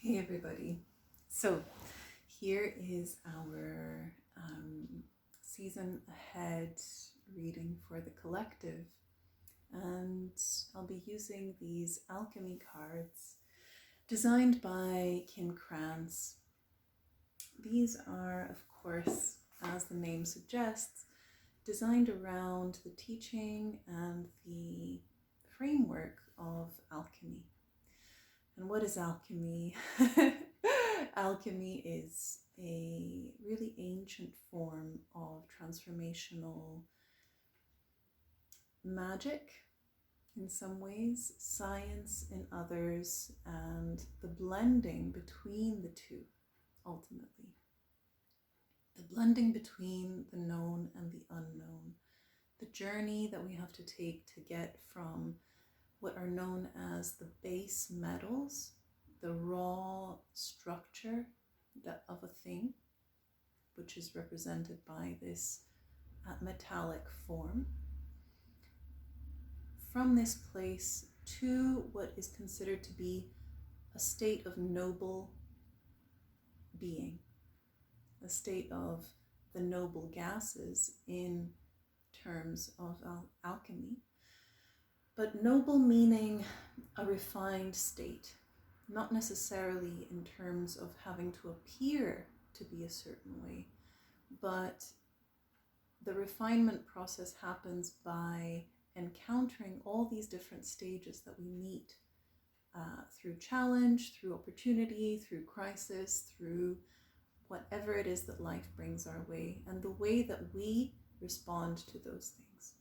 Hey everybody. So here is our season ahead reading for the collective, and I'll be using these Alchemy cards designed by Kim Krans. These are, of course, as the name suggests, designed around the teaching and the framework of alchemy. And what is alchemy? Alchemy is a really ancient form of transformational magic in some ways, science in others, and the blending between the two, ultimately. The blending between the known and the unknown. The journey that we have to take to get from what are known as the base metals, the raw structure of a thing, which is represented by this metallic form, from this place to what is considered to be a state of noble being, a state of the noble gases in terms of alchemy. But noble meaning a refined state, not necessarily in terms of having to appear to be a certain way, but the refinement process happens by encountering all these different stages that we meet through challenge, through opportunity, through crisis, through whatever it is that life brings our way, and the way that we respond to those things.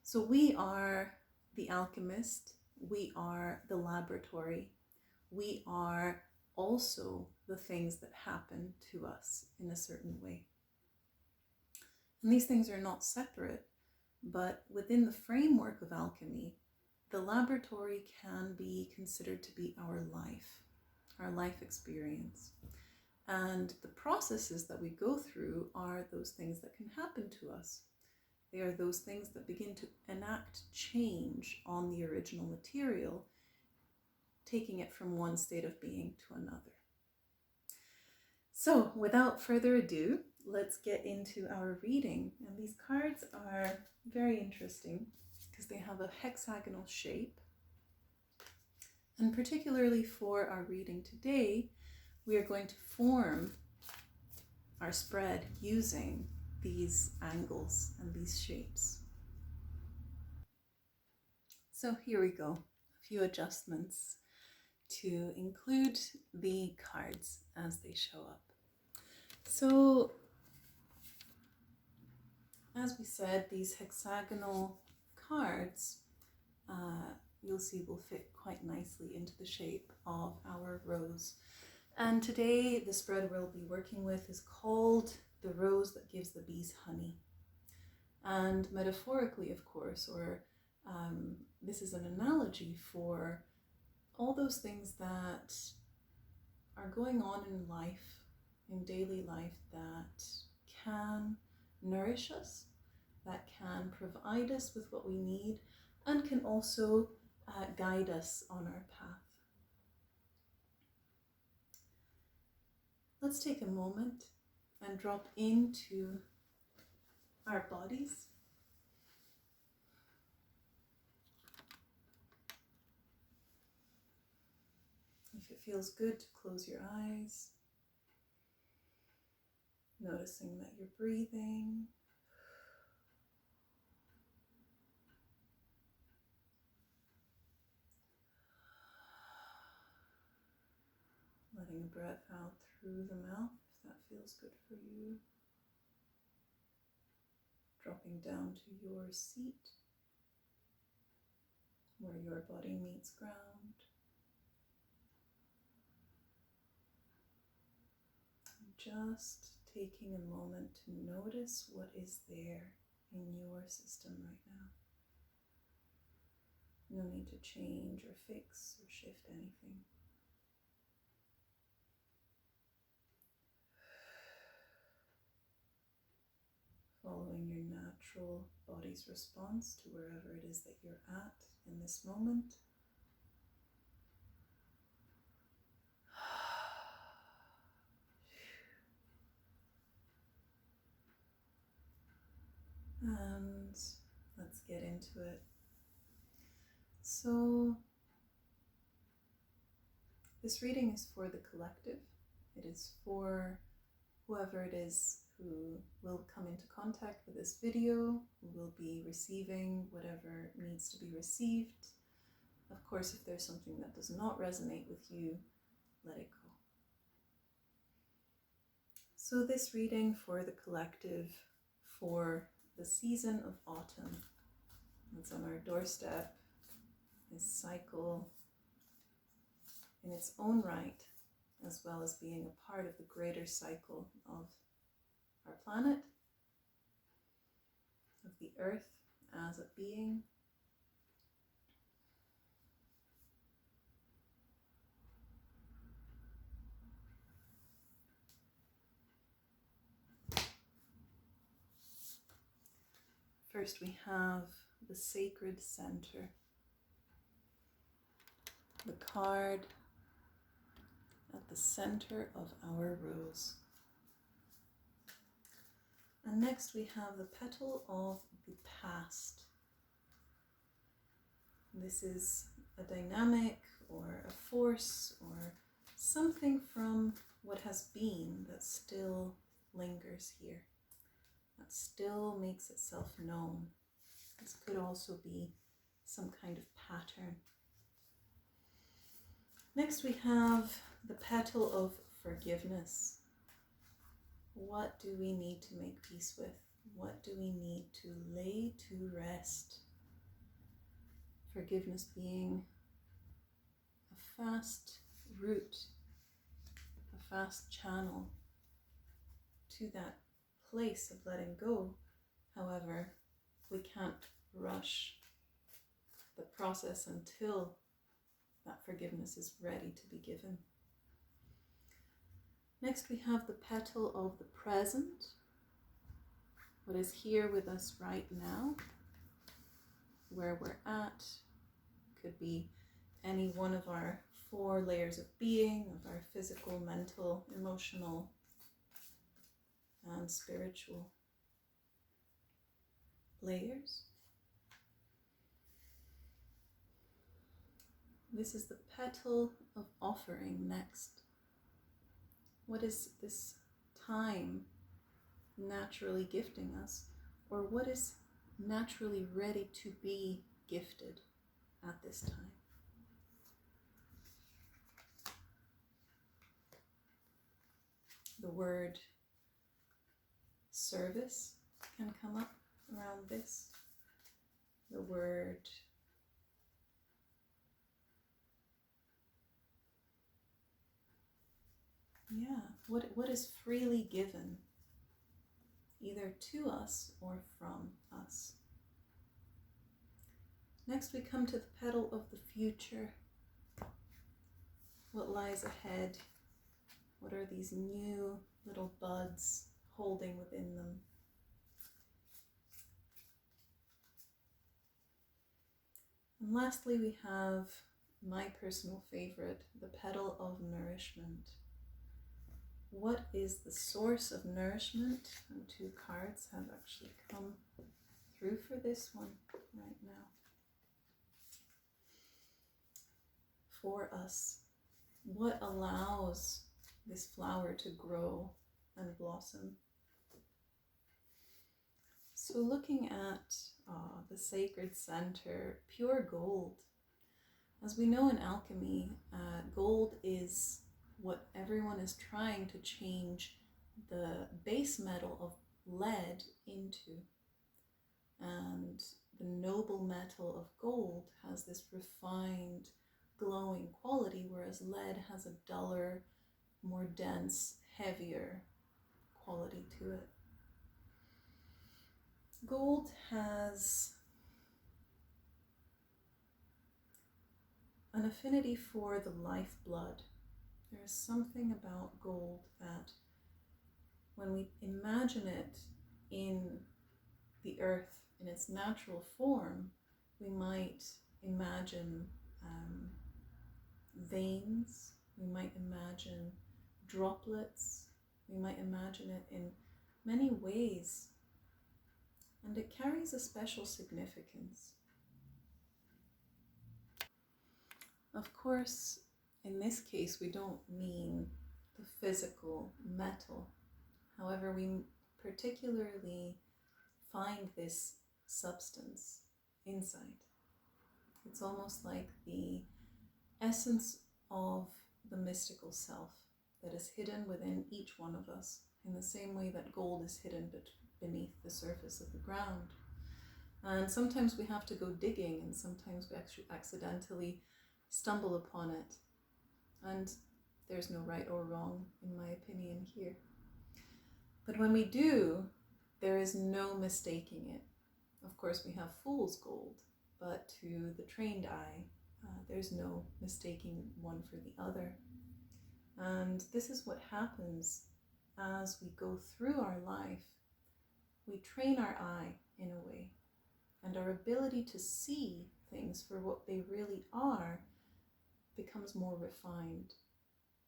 So we are the alchemist, we are the laboratory, we are also the things that happen to us in a certain way. And these things are not separate, but within the framework of alchemy, the laboratory can be considered to be our life experience. And the processes that we go through are those things that can happen to us. They are those things that begin to enact change on the original material, taking it from one state of being to another. So, without further ado, let's get into our reading. And these cards are very interesting because they have a hexagonal shape. And particularly for our reading today, we are going to form our spread using these angles and these shapes. So here we go, a few adjustments to include the cards as they show up. So, as we said, these hexagonal cards, you'll see, will fit quite nicely into the shape of our rose. And today, the spread we'll be working with is called the rose that gives the bees honey. And metaphorically, of course, or this is an analogy for all those things that are going on in life, in daily life, that can nourish us, that can provide us with what we need, and can also guide us on our path. Let's take a moment and drop into our bodies. If it feels good to close your eyes, noticing that you're breathing. Letting a breath out through the mouth, if that feels good for you. Dropping down to your seat, where your body meets ground. Just taking a moment to notice what is there in your system right now. No need to change or fix or shift anything. Following your natural body's response to wherever it is that you're at in this moment. get into it. So this reading is for the collective. It is for whoever it is who will come into contact with this video, who will be receiving whatever needs to be received. Of course, if there's something that does not resonate with you, let it go. So this reading for the collective for the season of autumn. It's on our doorstep, this cycle in its own right, as well as being a part of the greater cycle of our planet, of the earth as a being. First we have the sacred center, the card at the center of our rose. And next we have the petal of the past. This is a dynamic or a force or something from what has been that still lingers here, that still makes itself known. This could also be some kind of pattern. Next we have the petal of forgiveness. What do we need to make peace with? What do we need to lay to rest? Forgiveness being a fast route, a fast channel to that place of letting go. However, we can't rush the process until that forgiveness is ready to be given. Next we have the petal of the present, what is here with us right now, where we're at. Could be any one of our 4 layers of being, of our physical, mental, emotional, and spiritual layers. This is the petal of offering next. What is this time naturally gifting us, or what is naturally ready to be gifted at this time? The word service can come up around this. The word what is freely given, either to us or from us. Next we come to the petal of the future. What lies ahead? What are these new little buds holding within them? And lastly, we have my personal favorite, the petal of nourishment. What is the source of nourishment? And 2 cards have actually come through for this one right now. For us, what allows this flower to grow and blossom? So looking at the sacred center, pure gold. As we know in alchemy, gold is what everyone is trying to change the base metal of lead into. And the noble metal of gold has this refined, glowing quality, whereas lead has a duller, more dense, heavier quality to it. Gold has an affinity for the lifeblood. There is something about gold that when we imagine it in the earth in its natural form, we might imagine veins, we might imagine droplets, we might imagine it in many ways and it carries a special significance. Of course, in this case, we don't mean the physical metal. However, we particularly find this substance inside. It's almost like the essence of the mystical self that is hidden within each one of us, in the same way that gold is hidden beneath the surface of the ground. And sometimes we have to go digging, and sometimes we actually accidentally stumble upon it. And there's no right or wrong, in my opinion, here. But when we do, there is no mistaking it. Of course, we have fool's gold, but to the trained eye, there's no mistaking one for the other. And this is what happens as we go through our life. We train our eye in a way, and our ability to see things for what they really are becomes more refined.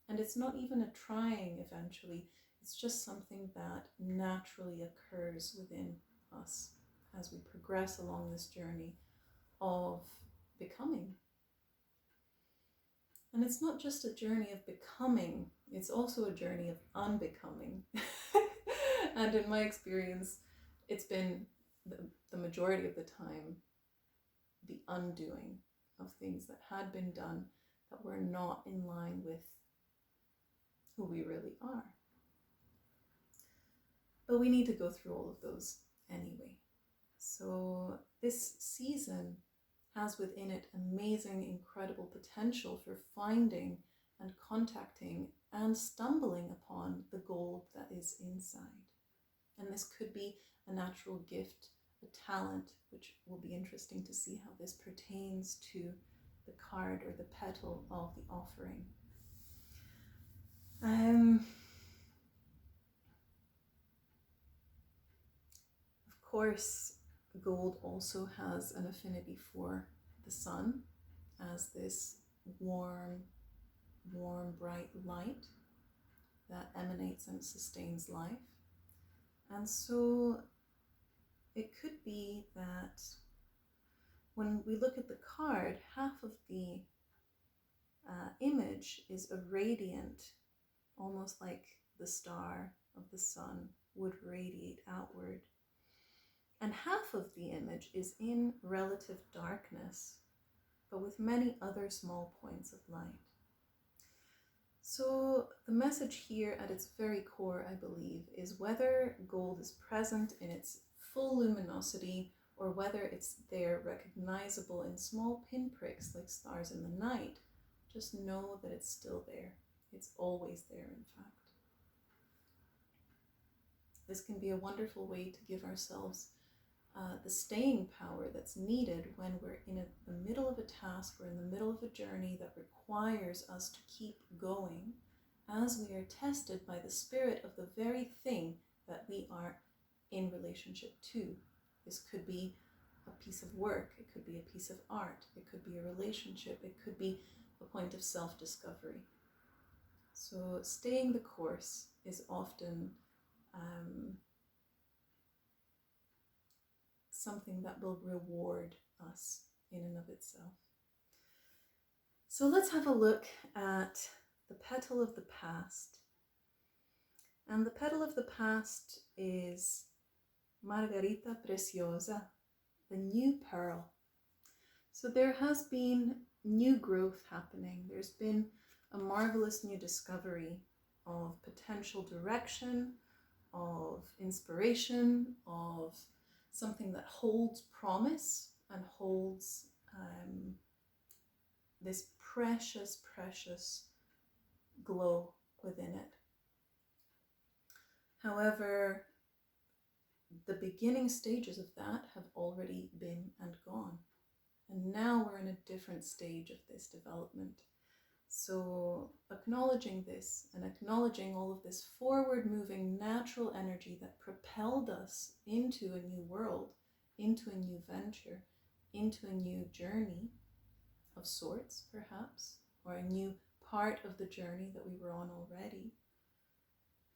And it's not even a trying eventually, it's just something that naturally occurs within us as we progress along this journey of becoming. And it's not just a journey of becoming, it's also a journey of unbecoming. And in my experience, it's been the majority of the time the undoing of things that had been done that were not in line with who we really are. But we need to go through all of those anyway. So this season has within it amazing, incredible potential for finding and contacting and stumbling upon the gold that is inside. And this could be a natural gift, a talent, which will be interesting to see how this pertains to the card or the petal of the offering. Of course, gold also has an affinity for the sun as this warm, bright light that emanates and sustains life. And so it could be that when we look at the card, half of the image is a radiant, almost like the star of the sun would radiate outward. And half of the image is in relative darkness, but with many other small points of light. So the message here at its very core, I believe, is whether gold is present in its full luminosity or whether it's there recognizable in small pinpricks like stars in the night, just know that it's still there. It's always there, in fact. This can be a wonderful way to give ourselves the staying power that's needed when we're in the middle of a task or in the middle of a journey that requires us to keep going as we are tested by the spirit of the very thing that we are in relationship to. This could be a piece of work, it could be a piece of art, it could be a relationship, it could be a point of self-discovery. So staying the course is often something that will reward us in and of itself. So let's have a look at the petal of the past. And the petal of the past is Margarita Preciosa, the new pearl. So there has been new growth happening. There's been a marvelous new discovery of potential direction, of inspiration, of something that holds promise and holds this precious, precious glow within it. However, the beginning stages of that have already been and gone. And now we're in a different stage of this development. So acknowledging this and acknowledging all of this forward-moving natural energy that propelled us into a new world, into a new venture, into a new journey of sorts, perhaps, or a new part of the journey that we were on already.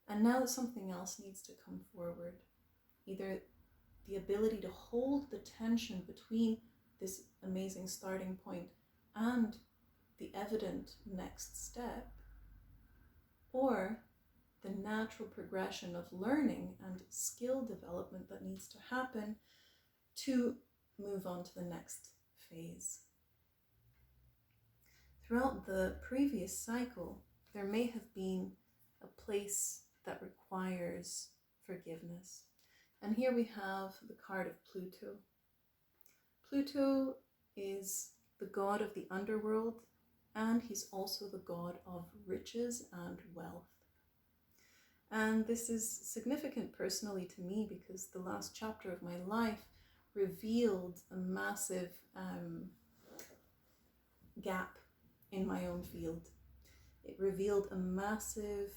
And now that something else needs to come forward, either the ability to hold the tension between this amazing starting point and the evident next step, or the natural progression of learning and skill development that needs to happen to move on to the next phase. Throughout the previous cycle, there may have been a place that requires forgiveness. And here we have the card of Pluto. Pluto is the god of the underworld, and he's also the god of riches and wealth. And this is significant personally to me because the last chapter of my life revealed a massive gap in my own field. It revealed a massive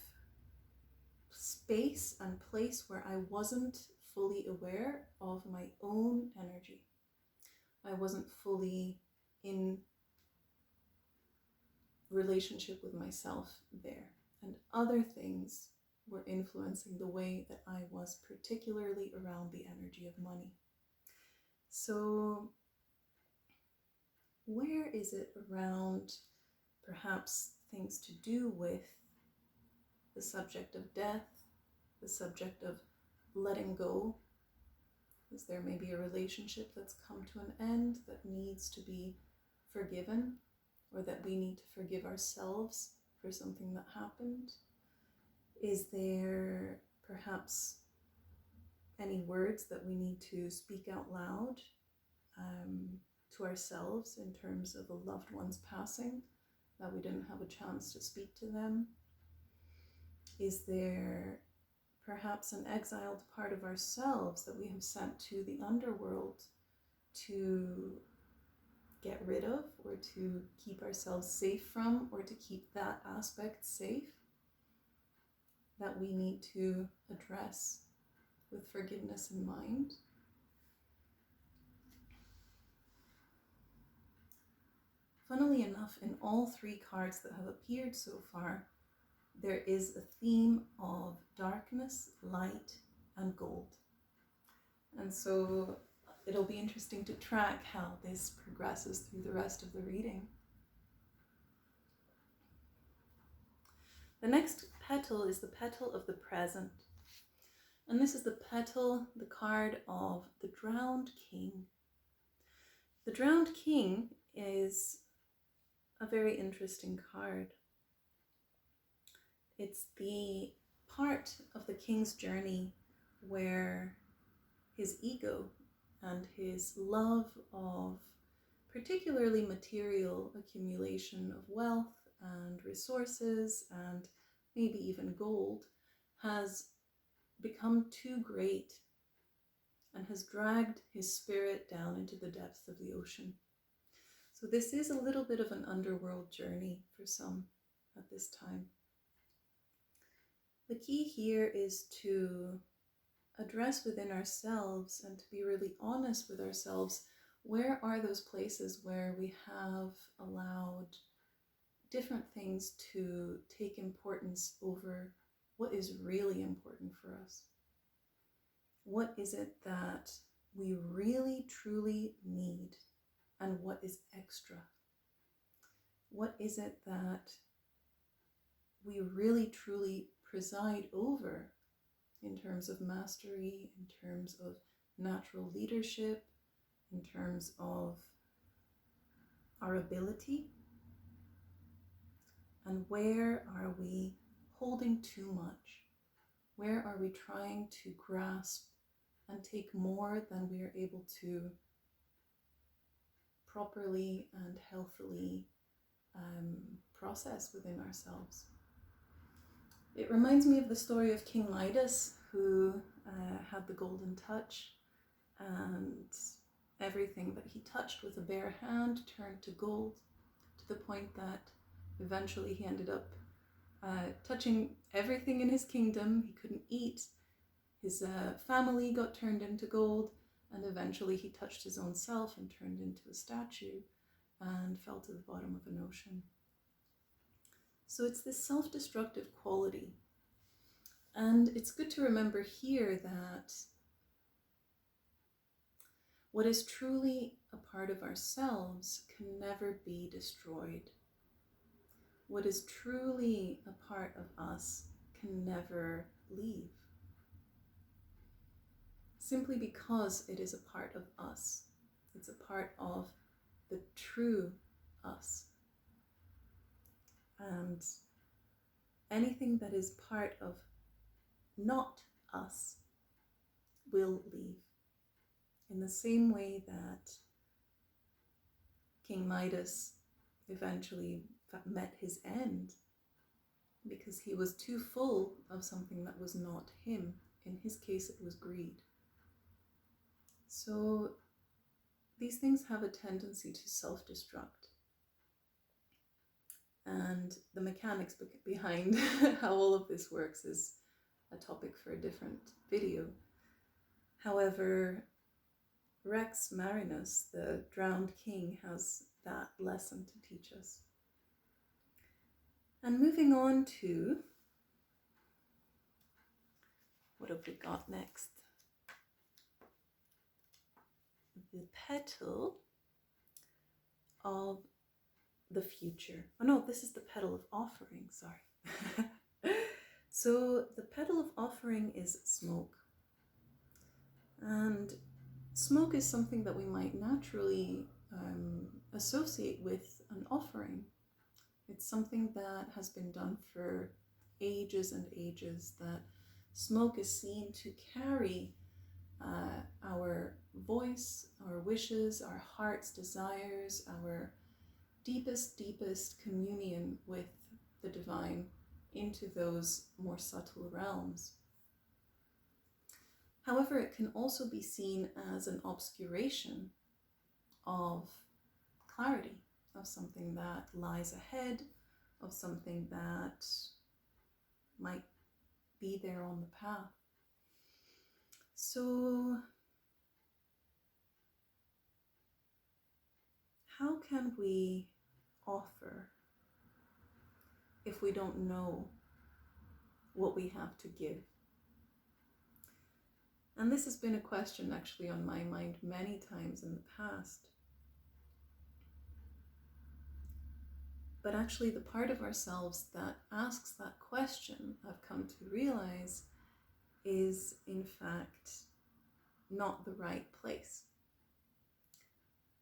space and place where I wasn't fully aware of my own energy. I wasn't fully in relationship with myself there. And other things were influencing the way that I was, particularly around the energy of money. So where is it around perhaps things to do with the subject of death, the subject of letting go? Is there maybe a relationship that's come to an end that needs to be forgiven, or that we need to forgive ourselves for something that happened? Is there perhaps any words that we need to speak out loud to ourselves in terms of a loved one's passing, that we didn't have a chance to speak to them? Is there perhaps an exiled part of ourselves that we have sent to the underworld to get rid of, or to keep ourselves safe from, or to keep that aspect safe, that we need to address with forgiveness in mind? Funnily enough, in all three cards that have appeared so far, there is a theme of darkness, light, and gold. And so it'll be interesting to track how this progresses through the rest of the reading. The next petal is the petal of the present. And this is the petal, the card of the Drowned King. The Drowned King is a very interesting card. It's the part of the king's journey where his ego and his love of particularly material accumulation of wealth and resources and maybe even gold has become too great and has dragged his spirit down into the depths of the ocean. So this is a little bit of an underworld journey for some at this time. The key here is to address within ourselves and to be really honest with ourselves. Where are those places where we have allowed different things to take importance over what is really important for us? What is it that we really truly need, and what is extra? What is it that we really truly preside over in terms of mastery, in terms of natural leadership, in terms of our ability? And where are we holding too much? Where are we trying to grasp and take more than we are able to properly and healthily process within ourselves? It reminds me of the story of King Midas, who had the golden touch, and everything that he touched with a bare hand turned to gold, to the point that eventually he ended up touching everything in his kingdom. He couldn't eat. His family got turned into gold, and eventually he touched his own self and turned into a statue and fell to the bottom of an ocean. So it's this self-destructive quality. And it's good to remember here that What is truly a part of ourselves can never be destroyed. What is truly a part of us can never leave. Simply because it is a part of us. It's a part of the true us. And anything that is part of not us will leave. In the same way that King Midas eventually met his end because he was too full of something that was not him. In his case, it was greed. So these things have a tendency to self-destruct. And the mechanics behind how all of this works is a topic for a different video. However, Rex Marinus, the drowned king, has that lesson to teach us. And moving on to, what have we got next? The petal of the future. Oh no, this is the petal of offering, sorry. So the petal of offering is smoke. And smoke is something that we might naturally associate with an offering. It's something that has been done for ages and ages, that smoke is seen to carry our voice, our wishes, our heart's desires, our deepest communion with the divine into those more subtle realms. However, it can also be seen as an obscuration of clarity, of something that lies ahead, of something that might be there on the path. So, how can we offer if we don't know what we have to give? And this has been a question actually on my mind many times in the past. But actually the part of ourselves that asks that question, I've come to realize, is in fact not the right place.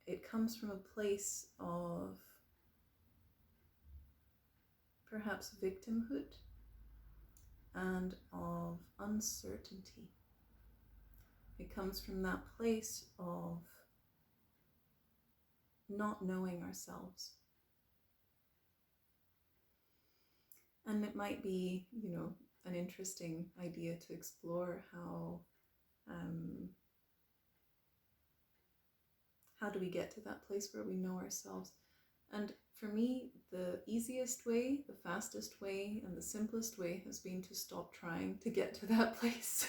It comes from a place of perhaps victimhood and of uncertainty. It comes from that place of not knowing ourselves. And it might be, an interesting idea to explore how do we get to that place where we know ourselves. And for me, the easiest way, the fastest way, and the simplest way has been to stop trying to get to that place.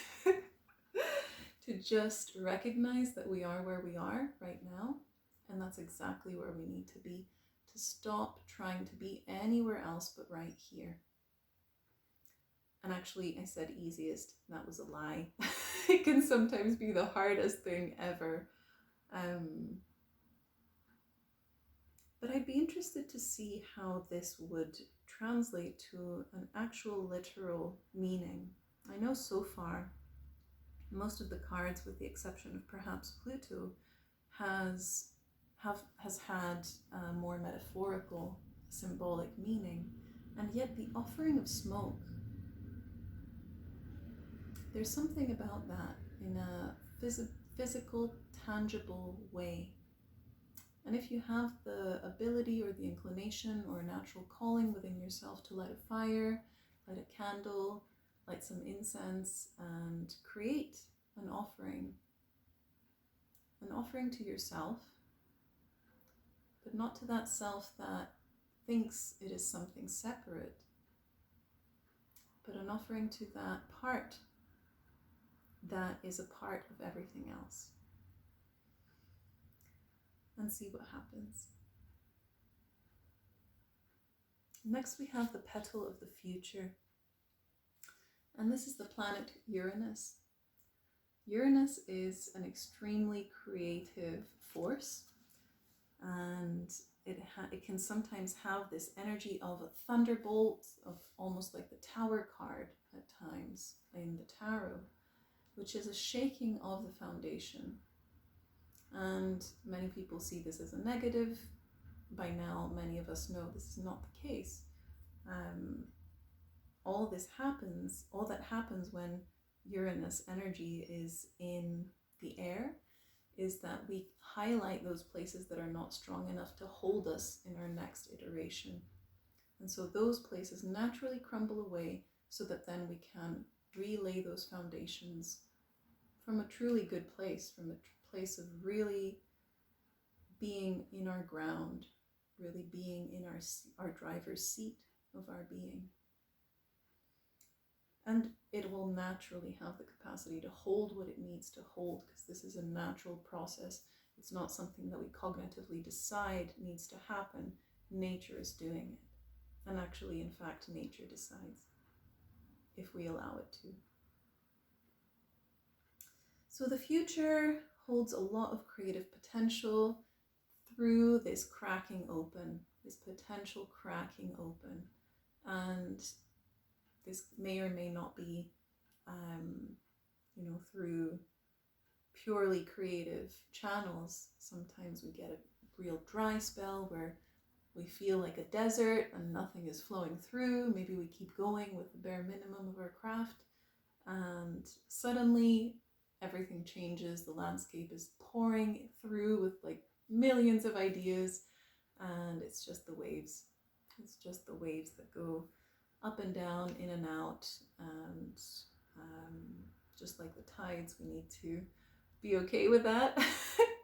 To just recognize that we are where we are right now, and that's exactly where we need to be. To stop trying to be anywhere else but right here. And actually, I said easiest, that was a lie. It can sometimes be the hardest thing ever. But I'd be interested to see how this would translate to an actual literal meaning. I know so far, most of the cards, with the exception of perhaps Pluto, has had a more metaphorical, symbolic meaning. And yet the offering of smoke, there's something about that in a physical, tangible way. And if you have the ability or the inclination or a natural calling within yourself to light a fire, light a candle, light some incense, and create an offering to yourself, but not to that self that thinks it is something separate, but an offering to that part that is a part of everything else. And see what happens. Next we have the petal of the future. And this is the planet Uranus. Uranus is an extremely creative force, and it can sometimes have this energy of a thunderbolt, of almost like the Tower card at times in the tarot, which is a shaking of the foundation. And many people see this as a negative. By now, many of us know this is not the case. All that happens when Uranus energy is in the air is that we highlight those places that are not strong enough to hold us in our next iteration. And so those places naturally crumble away so that then we can relay those foundations from a truly good place, from a place of really being in our ground, really being in our driver's seat of our being. And it will naturally have the capacity to hold what it needs to hold, because this is a natural process. It's not something that we cognitively decide needs to happen. Nature is doing it. And actually, in fact, nature decides if we allow it to. So the future holds a lot of creative potential through this cracking open, this potential cracking open. And this may or may not be, through purely creative channels. Sometimes we get a real dry spell where we feel like a desert and nothing is flowing through. Maybe we keep going with the bare minimum of our craft, and suddenly everything changes. The landscape is pouring through with like millions of ideas, and it's just the waves. It's just the waves that go up and down, in and out, and just like the tides, we need to be okay with that.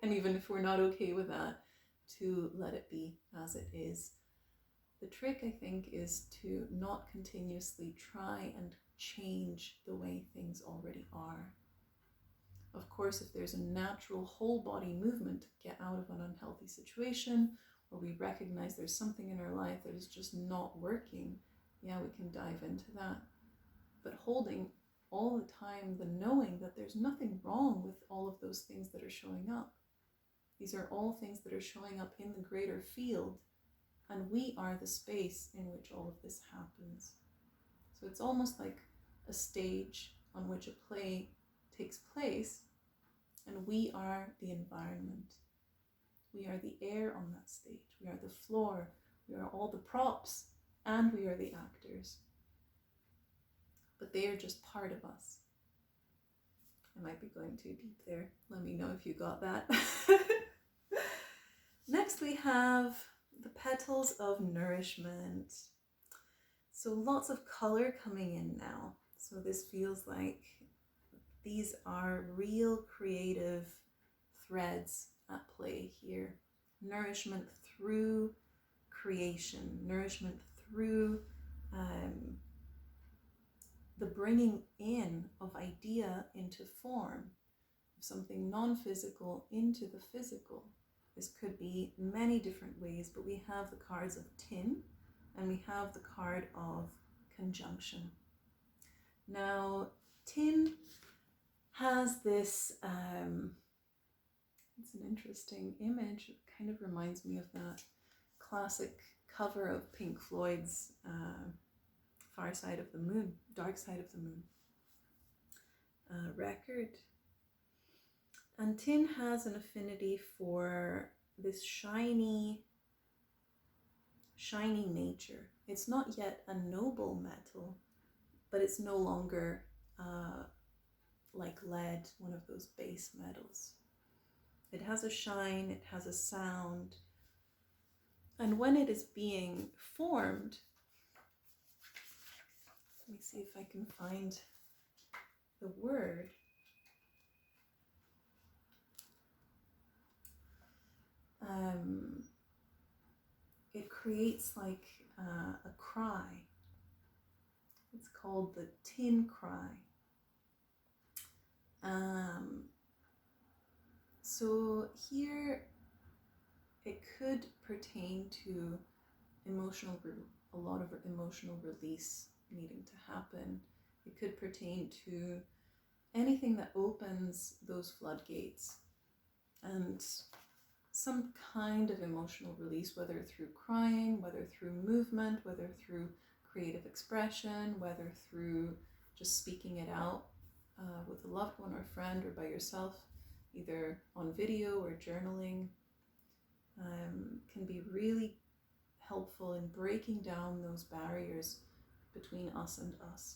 And even if we're not okay with that, to let it be as it is. The trick, I think, is to not continuously try and change the way things already are. Of course, if there's a natural whole body movement to get out of an unhealthy situation, or we recognize there's something in our life that is just not working, yeah, we can dive into that. But holding all the time the knowing that there's nothing wrong with all of those things that are showing up. These are all things that are showing up in the greater field, and we are the space in which all of this happens. So it's almost like a stage on which a play takes place, and we are the environment. We are the air on that stage. We are the floor. We are all the props, and we are the actors. But they are just part of us. I might be going too deep there. Let me know if you got that. Next we have the petals of nourishment. So lots of color coming in now. So this feels like these are real creative threads at play here. Nourishment through creation, nourishment through the bringing in of idea into form, of something non-physical into the physical. This could be many different ways, but we have the cards of tin and we have the card of conjunction. Now, tin has this, it's an interesting image. It kind of reminds me of that classic cover of Pink Floyd's Dark Side of the Moon record. And tin has an affinity for this shiny nature. It's not yet a noble metal, but it's no longer like lead, one of those base metals. It has a shine, it has a sound, and when it is being formed, let me see if I can find the word. It creates like a cry. It's called the tin cry. So here it could pertain to a lot of emotional release needing to happen. It could pertain to anything that opens those floodgates and some kind of emotional release, whether through crying, whether through movement, whether through creative expression, whether through just speaking it out with a loved one or friend or by yourself, either on video or journaling, can be really helpful in breaking down those barriers between us and us.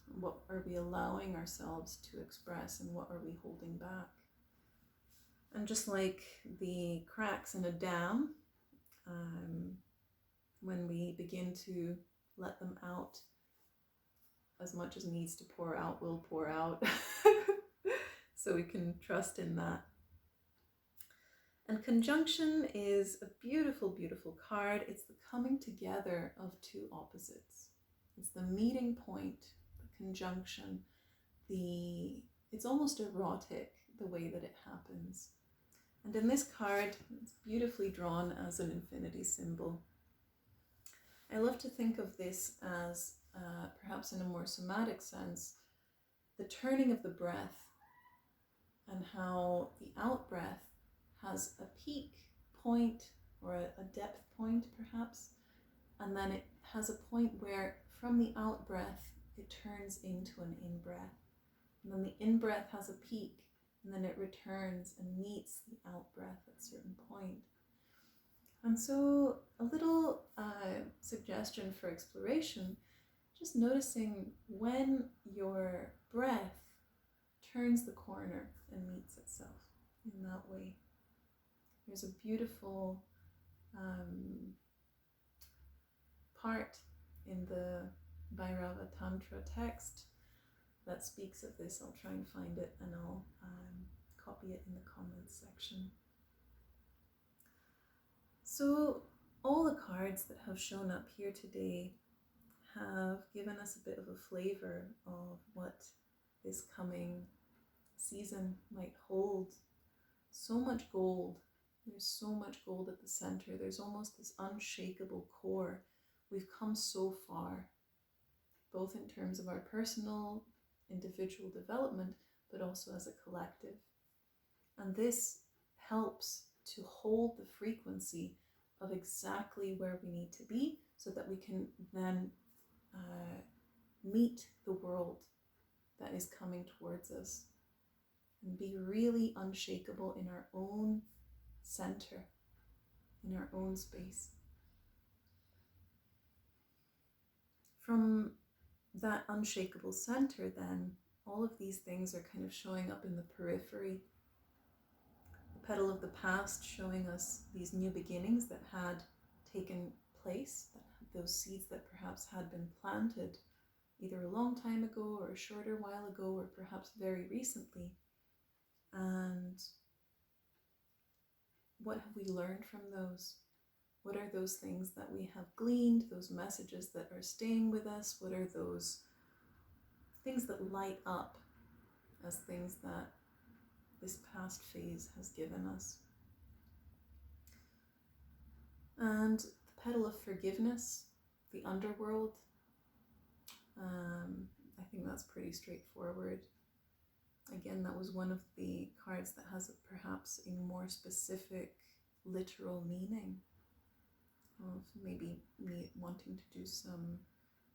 What are we allowing ourselves to express and what are we holding back? And just like the cracks in a dam, when we begin to let them out, as much as needs to pour out will pour out. So we can trust in that. And conjunction is a beautiful, beautiful card. It's the coming together of two opposites. It's the meeting point, the conjunction, it's almost erotic the way that it happens. And in this card, it's beautifully drawn as an infinity symbol. I love to think of this as, perhaps in a more somatic sense, the turning of the breath, and how the out breath has a peak point or a depth point perhaps, and then it has a point where from the out breath it turns into an in breath, and then the in breath has a peak, and then it returns and meets the out breath at a certain point. And so a little suggestion for exploration, just noticing when your breath turns the corner and meets itself in that way. There's a beautiful part in the Bhairava Tantra text that speaks of this. I'll try and find it and I'll copy it in the comments section. So all the cards that have shown up here today have given us a bit of a flavor of what this coming season might hold. So much gold. There's so much gold at the center. There's almost this unshakable core. We've come so far, both in terms of our personal, individual development, but also as a collective. And this helps to hold the frequency of exactly where we need to be so that we can then meet the world that is coming towards us and be really unshakable in our own center, in our own space. From that unshakable center, then, all of these things are kind of showing up in the periphery. The petal of the past showing us these new beginnings that had taken place, those seeds that perhaps had been planted either a long time ago or a shorter while ago or perhaps very recently. And what have we learned from those? What are those things that we have gleaned, those messages that are staying with us? What are those things that light up as things that this past phase has given us? And the petal of forgiveness, the underworld, I think that's pretty straightforward. Again, that was one of the cards that has perhaps a more specific literal meaning of maybe me wanting to do some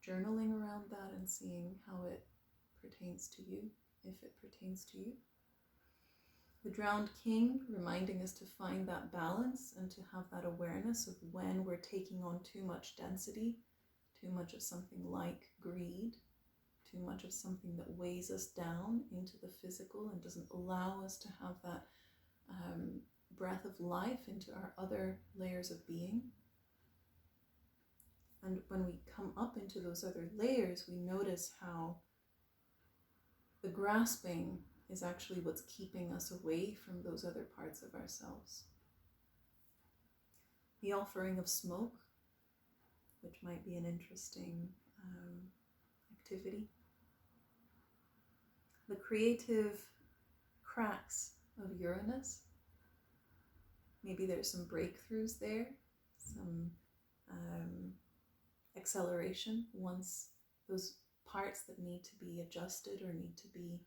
journaling around that and seeing how it pertains to you, if it pertains to you. The drowned king, reminding us to find that balance and to have that awareness of when we're taking on too much density, too much of something like greed, too much of something that weighs us down into the physical and doesn't allow us to have that breath of life into our other layers of being. And when we come up into those other layers, we notice how the grasping is actually what's keeping us away from those other parts of ourselves. The offering of smoke, which might be an interesting activity. The creative cracks of Uranus. Maybe there's some breakthroughs there, some acceleration once those parts that need to be adjusted or need to be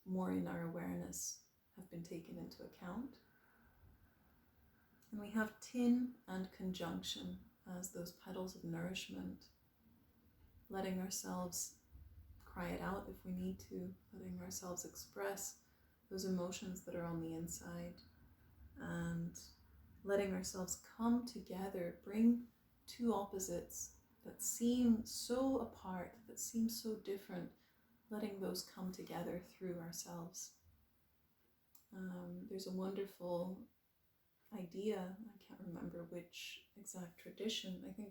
more in our awareness have been taken into account. And we have tin and conjunction as those petals of nourishment, letting ourselves cry it out if we need to, letting ourselves express those emotions that are on the inside, and letting ourselves come together, bring two opposites that seem so apart, that seem so different, letting those come together through ourselves. There's a wonderful idea, I can't remember which exact tradition, I think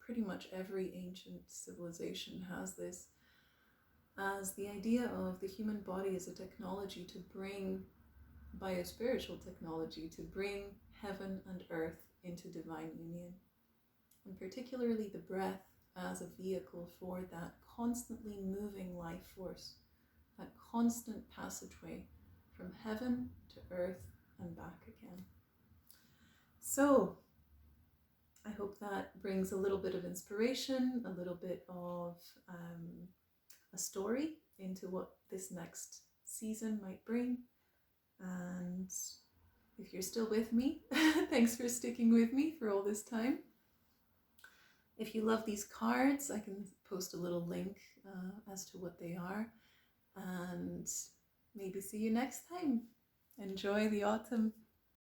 pretty much every ancient civilization has this, as the idea of the human body as a technology to bring, biospiritual technology, to bring heaven and earth into divine union. And particularly the breath as a vehicle for that constantly moving life force, that constant passageway from heaven to earth and back again. So I hope that brings a little bit of inspiration, a little bit of a story into what this next season might bring. And if you're still with me, thanks for sticking with me for all this time. If you love these cards, I can post a little link as to what they are, and maybe see you next time. Enjoy the autumn.